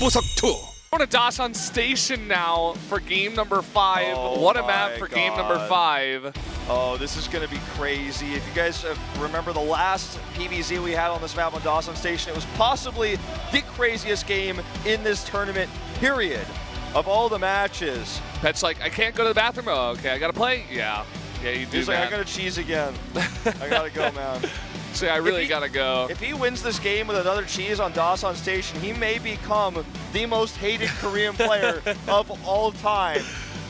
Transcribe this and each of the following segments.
승부석 2. Going to Dasan Station now for game number 5. Oh what a map for game number 5. Oh, this is going to be crazy. If you guys remember the last PvZ we had on this map on Dasan Station, it was possibly the craziest game in this tournament, period, of all the matches. Pet's like, I can't go to the bathroom. Oh, okay, I got to play? Yeah. Yeah, you do. He's like, I got to cheese again. I got to go, man. See, I really got to go. If he wins this game with another cheese on Dasan Station, he may become the most hated Korean player of all time.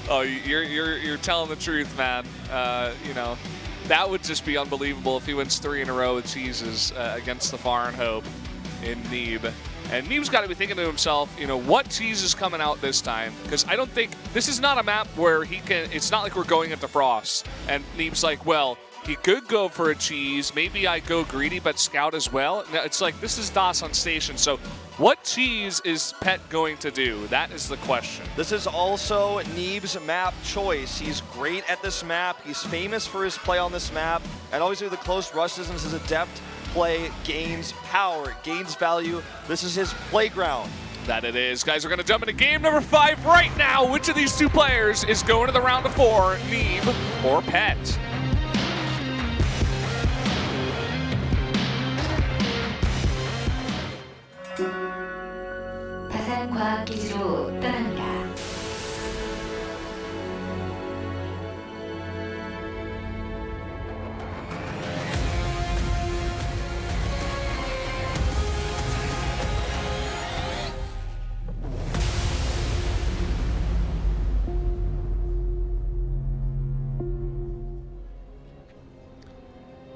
Oh, you're telling the truth, man. You know, that would just be unbelievable if he wins 3 in a row with cheeses against the Foreign Hope in Neeb. And Neeb's got to be thinking to himself, you know, what cheese is coming out this time? Because I don't think, this is not a map where he can, it's not like we're going into Frost. And Neeb's like, well, he could go for a cheese. Maybe I go greedy, but scout as well. No, it's like, this is Dasan Station. So what cheese is Pet going to do? That is the question. This is also Neeb's map choice. He's great at this map. He's famous for his play on this map. And always do the close rushes, and this is adept play, gains power, gains value. This is his playground. That it is. Guys, we're going to jump into game number 5 right now. Which of these two players is going to the round of 4, Neeb or Pet? 과학기지로 떠납니다.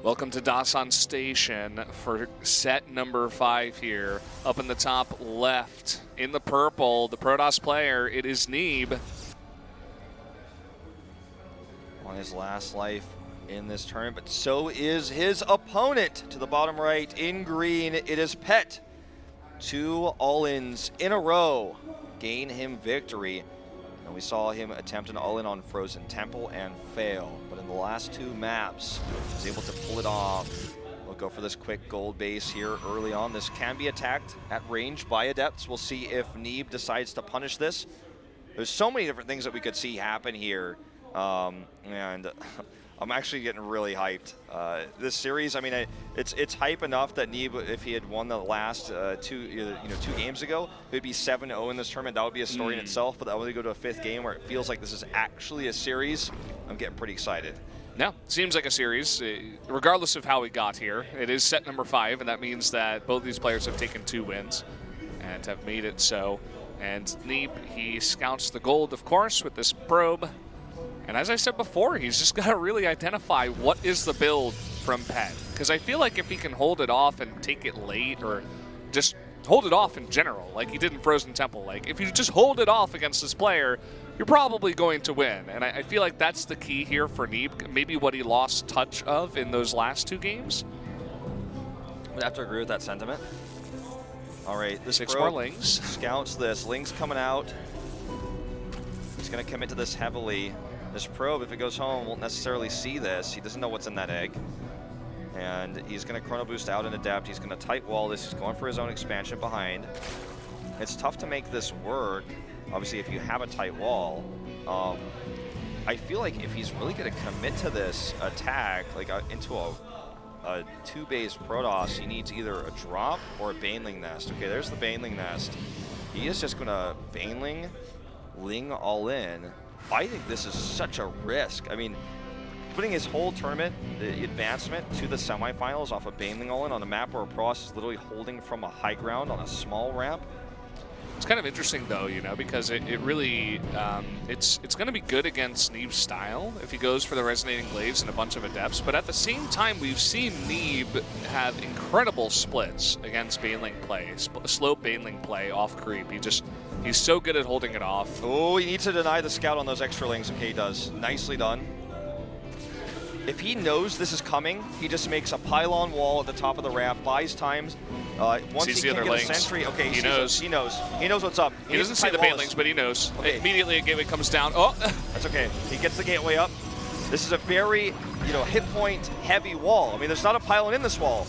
Welcome to Dasan Station for set number 5 here. Up in the top left, in the purple, the Protoss player, it is Neeb. On his last life in this tournament, but so is his opponent. To the bottom right, in green, it is Pet. 2 all-ins in a row gain him victory. And we saw him attempt an all-in on Frozen Temple and fail. But in the last 2 maps, he was able to pull it off. We'll go for this quick gold base here early on. This can be attacked at range by Adepts. We'll see if Neeb decides to punish this. There's so many different things that we could see happen here. And I'm actually getting really hyped. This series, I mean, it's hype enough that Neeb, if he had won the last 2 games ago, it would be 7-0 in this tournament. That would be a story in itself. But that would go to a 5th game where it feels like this is actually a series. I'm getting pretty excited. No, seems like a series, regardless of how we got here. It is set number 5, and that means that both these players have taken 2 wins and have made it so. And Neeb, he scouts the gold, of course, with this probe. And as I said before, he's just got to really identify what is the build from Pet. Because I feel like if he can hold it off and take it late, or just hold it off in general, like he did in Frozen Temple, like if you just hold it off against this player, you're probably going to win. And I feel like that's the key here for Neeb, maybe what he lost touch of in those last 2 games. I'd have to agree with that sentiment. All right, this 6 more Lings. Scouts this. Lings coming out. He's going to commit to this heavily. This probe, if it goes home, won't necessarily see this. He doesn't know what's in that egg. And he's going to chrono boost out and adapt. He's going to tight wall this. He's going for his own expansion behind. It's tough to make this work, obviously, if you have a tight wall. I feel like if he's really going to commit to this attack, like into a 2-base Protoss, he needs either a drop or a Baneling Nest. Okay, there's the Baneling Nest. He is just going to Baneling, Ling all in. I think this is such a risk. I mean, putting his whole tournament, the advancement to the semifinals off of Baneling all in on a map where Protoss is literally holding from a high ground on a small ramp. It's kind of interesting though, you know, because it really, it's going to be good against Neeb's style if he goes for the Resonating Glaives and a bunch of Adepts, but at the same time, we've seen Neeb have incredible splits against Baneling play, slow Baneling play off creep. He's so good at holding it off. Oh, he needs to deny the scout on those extra Lings. Okay, he does. Nicely done. If he knows this is coming, he just makes a pylon wall at the top of the ramp, buys times. Once sees he the can other get a Lings. sentry, okay, He knows. He knows what's up. He doesn't see the Banelings, but he knows. Okay. Immediately a gateway comes down. Oh! That's okay. He gets the gateway up. This is a very, hit point heavy wall. I mean, there's not a pylon in this wall.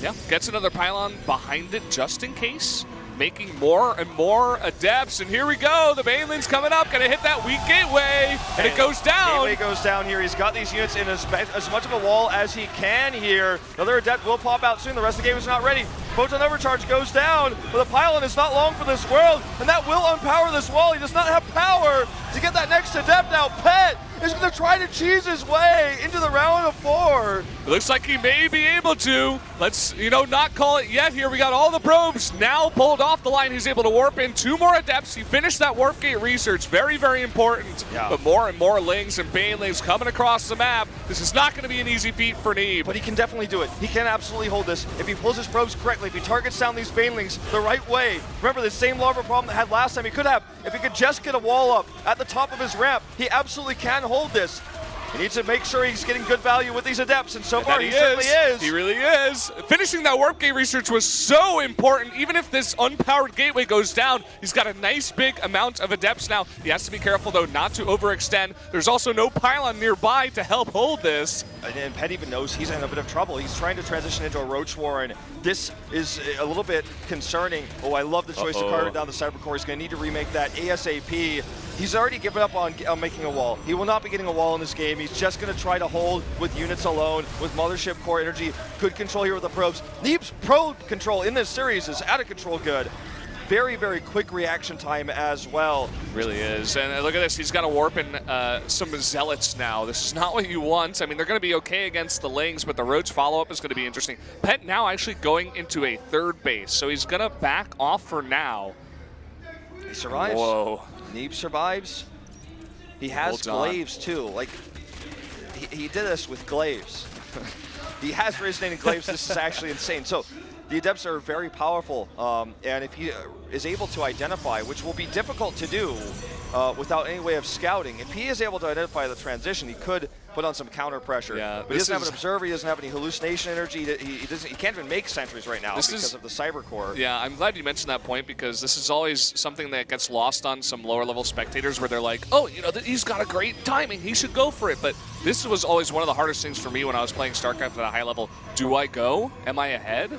Yeah, gets another pylon behind it just in case. making more and more adepts. And here we go. The Baneling's coming up. Going to hit that weak gateway. And it goes down. Gateway goes down here. He's got these units in as much of a wall as he can here. Another adept will pop out soon. The rest of the game is not ready. Photon Overcharge goes down, but the pylon is not long for this world, and that will unpower this wall. He does not have power to get that next adept out. Pet is going to try to cheese his way into the round of 4. It looks like he may be able to. Let's, not call it yet here. We got all the probes now pulled off the line. He's able to warp in 2 more adepts. He finished that warp gate research. Very, very important. Yeah. But more and more Lings and Banelings coming across the map. This is not going to be an easy feat for Neeb. But he can definitely do it. He can absolutely hold this. If he pulls his probes correctly, if he targets down these Banelings the right way. Remember the same larva problem that had last time. He could have. If he could just get a wall up at the top of his ramp, he absolutely can hold this. He needs to make sure he's getting good value with these adepts, and so far he certainly is. He really is. Finishing that warp gate research was so important. Even if this unpowered gateway goes down, he's got a nice big amount of adepts now. He has to be careful, though, not to overextend. There's also no pylon nearby to help hold this. And Pet even knows he's in a bit of trouble. He's trying to transition into a Roach Warren. This is a little bit concerning. Oh, I love the choice to carve down the Cyber Core. He's going to need to remake that ASAP. He's already given up on making a wall. He will not be getting a wall in this game. He's just going to try to hold with units alone, with Mothership Core energy. Good control here with the probes. Neeb's probe control in this series is out of control good. Very, very quick reaction time as well. Really is. And look at this. He's got to warp in some Zealots now. This is not what you want. I mean, they're going to be okay against the Lings, but the Roach follow-up is going to be interesting. Pet now actually going into a 3rd base, so he's going to back off for now. He survives. Whoa. Neeb survives. He has glaives too. Like, he did this with glaives. He has resonating glaives. This is actually insane. So the adepts are very powerful, and if he is able to identify, which will be difficult to do without any way of scouting, if he is able to identify the transition, he could put on some counter pressure. Yeah, but he doesn't have an observer, he doesn't have any hallucination energy, he can't even make sentries right now because of the Cyber Core. Yeah, I'm glad you mentioned that point, because this is always something that gets lost on some lower level spectators where they're like, oh, he's got a great timing, he should go for it. But this was always one of the hardest things for me when I was playing StarCraft at a high level. Do I go? Am I ahead?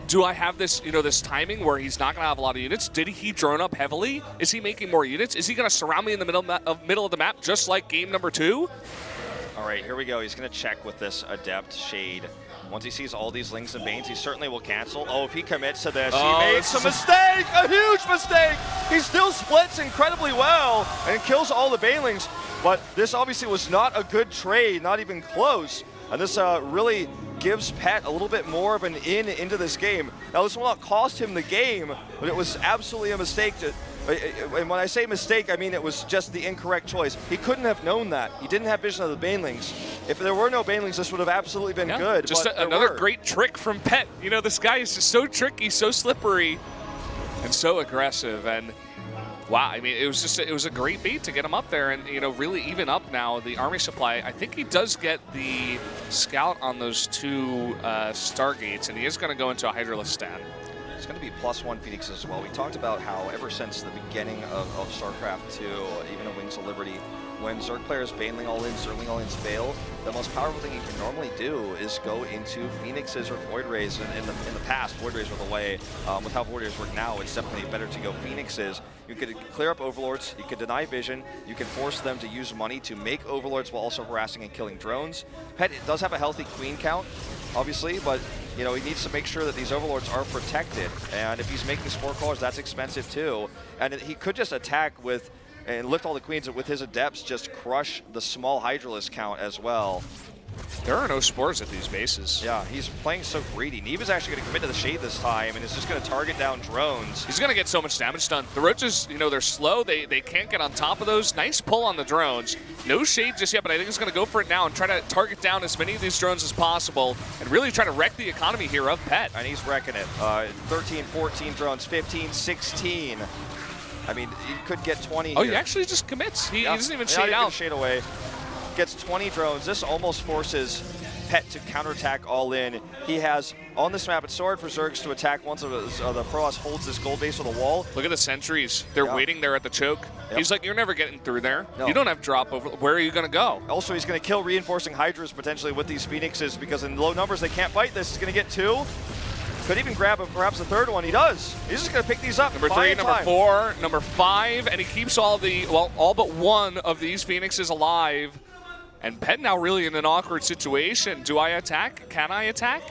Do I have this, this timing where he's not going to have a lot of units? Did he drone up heavily? Is he making more units? Is he going to surround me in the middle of the map just like game number 2? All right, here we go. He's going to check with this Adept Shade. Once he sees all these Lings and Banes, he certainly will cancel. Oh, if he commits to this, he made some mistake, a huge mistake. He still splits incredibly well and kills all the Banelings, but this obviously was not a good trade, not even close. And this really gives Pet a little bit more of an into this game. Now, this will not cost him the game, but it was absolutely a mistake. And when I say mistake, I mean it was just the incorrect choice. He couldn't have known that. He didn't have vision of the Banelings. If there were no Banelings, this would have absolutely been good. Just another great trick from Pet. This guy is just so tricky, so slippery, and so aggressive. And wow, I mean, it was a great beat to get him up there and, really even up now the army supply. I think he does get the scout on those 2 Stargates, and he is going to go into a Hydralisk stand. It's going to be +1 Phoenix as well. We talked about how ever since the beginning of StarCraft 2, even in Wings of Liberty, when Zerg players Baneling all in, Zergling all ins fail, the most powerful thing you can normally do is go into Phoenixes or Void Rays. And in the past, Void Rays were the way. With how Void Rays work now, it's definitely better to go Phoenixes. You could clear up Overlords, you could deny vision, you can force them to use money to make Overlords while also harassing and killing drones. Pet does have a healthy Queen count, obviously, but he needs to make sure that these Overlords are protected. And if he's making Spore Callers, that's expensive too. And he could just attack with and lift all the Queens with his Adepts, just crush the small Hydralisk count as well. There are no spores at these bases. Yeah, he's playing so greedy. Neeb is actually going to commit to the Shade this time and is just going to target down drones. He's going to get so much damage done. The Roaches, they're slow. They can't get on top of those. Nice pull on the drones. No Shade just yet, but I think he's going to go for it now and try to target down as many of these drones as possible and really try to wreck the economy here of Pet. And he's wrecking it. 13, 14 drones, 15, 16. I mean, he could get 20 here. Oh, he actually just commits. He doesn't even shade out. Shade away. Gets 20 drones. This almost forces Pet to counterattack all in. He has, on this map, it's so hard for Zergs to attack once the Protoss holds this gold base with a wall. Look at the sentries. They're waiting there at the choke. Yep. He's like, you're never getting through there. No. You don't have drop over. Where are you going to go? Also, he's going to kill reinforcing Hydras potentially with these Phoenixes because in low numbers they can't fight this. He's going to get 2. Could even grab perhaps the third one. He does. He's just going to pick these up. Number 3, number 4, number 5, and he keeps all but one of these Phoenixes alive. And Pet now really in an awkward situation. Do I attack? Can I attack?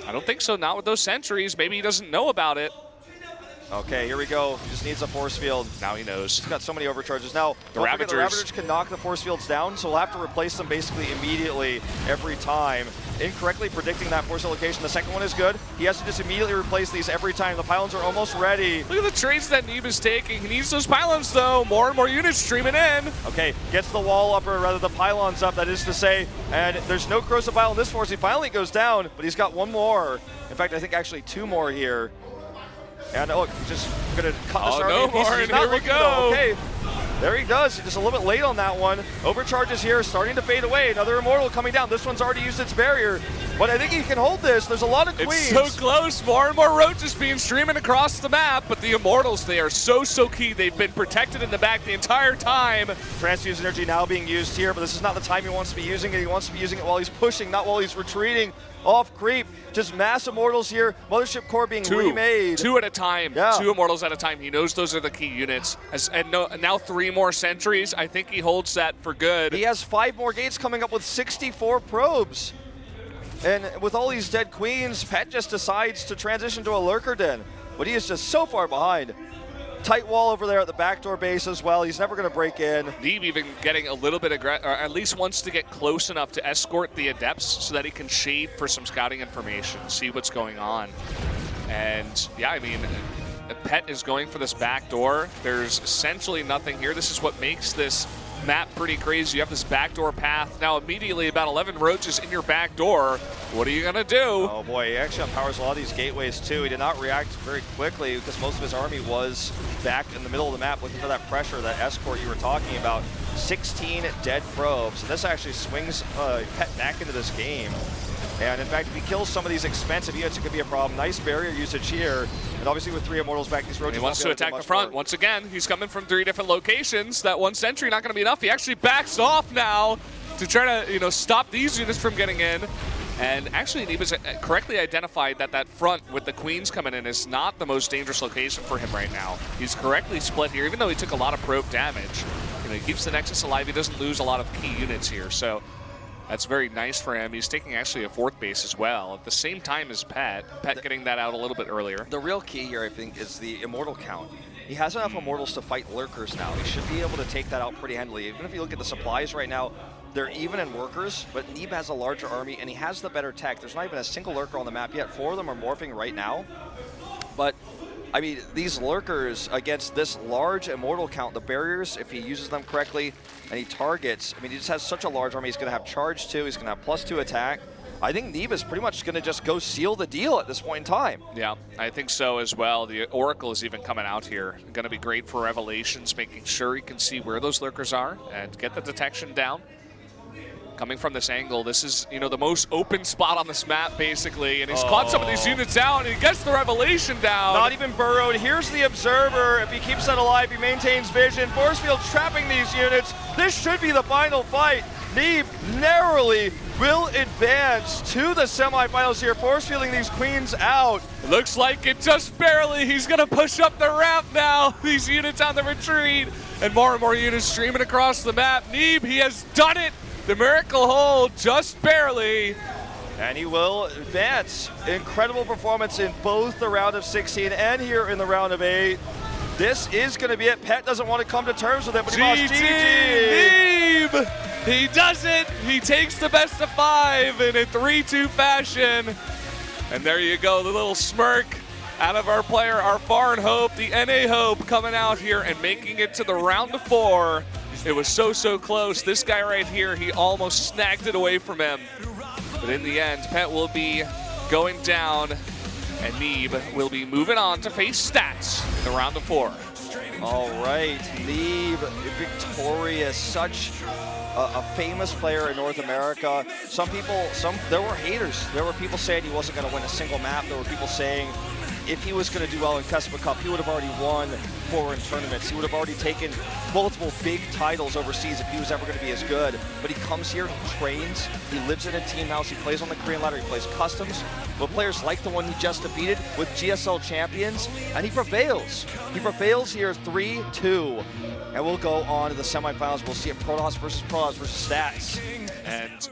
I don't think so, not with those sentries. Maybe he doesn't know about it. Okay, here we go. He just needs a force field. Now he knows. He's got so many overcharges. Now, the Ravagers can knock the force fields down, so we'll have to replace them basically immediately every time. Incorrectly predicting that force location. The second one is good. He has to just immediately replace these every time. The pylons are almost ready. Look at the trades that Neeb is taking. He needs those pylons, though. More and more units streaming in. Okay, gets the wall up, or rather the pylons up, that is to say. And there's no corrosive pile in this force. He finally goes down, but he's got one more. In fact, I think actually 2 more here. And look, he's just going to cut this army in pieces. More, He's and here we go. Okay, there he does. He's just a little bit late on that one. Overcharges here, starting to fade away. Another Immortal coming down. This one's already used its barrier, but I think he can hold this. There's a lot of queens. It's so close. More and more roaches being streaming across the map, but the Immortals, they are so key. They've been protected in the back the entire time. Transfuse energy now being used here, but this is not the time he wants to be using it. He wants to be using it while he's pushing, not while he's retreating off creep. Just mass Immortals here. Mothership core being remade. 2 at a time. Yeah. 2 Immortals at a time. He knows those are the key units. Now 3 more sentries. I think he holds that for good. He has 5 more gates coming up with 64 probes. And with all these dead queens, Pet just decides to transition to a Lurker Den. But he is just so far behind. Tight wall over there at the backdoor base as well. He's never going to break in. Neeb even getting a little bit aggressive, or at least wants to get close enough to escort the Adepts so that he can shade for some scouting information, see what's going on. And yeah, I mean, Pet is going for this back door. There's essentially nothing here. This is what makes this map pretty crazy. You have this backdoor path. Now immediately about 11 roaches in your back door. What are you gonna do? Oh boy, he actually empowers a lot of these gateways too. He did not react very quickly because most of his army was back in the middle of the map looking for that pressure, that escort you were talking about. 16 dead probes, and this actually swings Pet back into this game. And in fact, if he kills some of these expensive units, it could be a problem. Nice barrier usage here. And obviously with 3 Immortals back, these roaches he wants to attack the front. Once again, he's coming from 3 different locations. That 1 sentry not going to be enough. He actually backs off now to try to, stop these units from getting in. And actually, Neeb has correctly identified that that front with the queens coming in is not the most dangerous location for him right now. He's correctly split here, even though he took a lot of probe damage. He keeps the Nexus alive. He doesn't lose a lot of key units here. So that's very nice for him. He's taking actually a 4th base as well, at the same time as Pet. Pet getting that out a little bit earlier. The real key here, I think, is the Immortal count. He has enough Immortals to fight Lurkers now. He should be able to take that out pretty handily. Even if you look at the supplies right now, they're even in workers, but Neeb has a larger army, and he has the better tech. There's not even a single Lurker on the map yet. 4 of them are morphing right now. But I mean, these Lurkers against this large Immortal count, the barriers, if he uses them correctly and he targets, I mean, he just has such a large army. He's going to have charge 2, he's going to have +2 attack. I think Neeb is pretty much going to just go seal the deal at this point in time. Yeah, I think so as well. The Oracle is even coming out here. Going to be great for Revelations, making sure he can see where those Lurkers are and get the detection down. Coming from this angle, this is, the most open spot on this map, basically. And he's caught some of these units out, and he gets the Revelation down. Not even burrowed. Here's the Observer. If he keeps that alive, he maintains vision. Force field trapping these units. This should be the final fight. Neeb narrowly will advance to the semifinals here, force fielding these queens out. Looks like it just barely. He's going to push up the ramp now. These units on the retreat, and more units streaming across the map. Neeb, he has done it. The miracle hold, just barely. And he will advance. Incredible performance in both the round of 16 and here in the round of 8. This is going to be it. Pet doesn't want to come to terms with it, but he lost GG. Neeb! He does it. He takes the best of 5 in a 3-2 fashion. And there you go, the little smirk out of our player, our foreign hope, the NA hope, coming out here and making it to the round of 4. It was so close. This guy right here, he almost snagged it away from him. But in the end, Pet will be going down, and Neeb will be moving on to face Stats in the round of 4. All right, Neeb victorious. Such a famous player in North America. There were haters. There were people saying he wasn't going to win a single map. There were people saying if he was going to do well in KeSPA Cup, he would have already won foreign tournaments. He would have already taken multiple big titles overseas if he was ever going to be as good. But he comes here, he trains, he lives in a team house, he plays on the Korean ladder, he plays customs with players like the one he just defeated, with GSL champions, and he prevails. He prevails here 3-2. And we'll go on to the semifinals. We'll see it Protoss versus Stats. And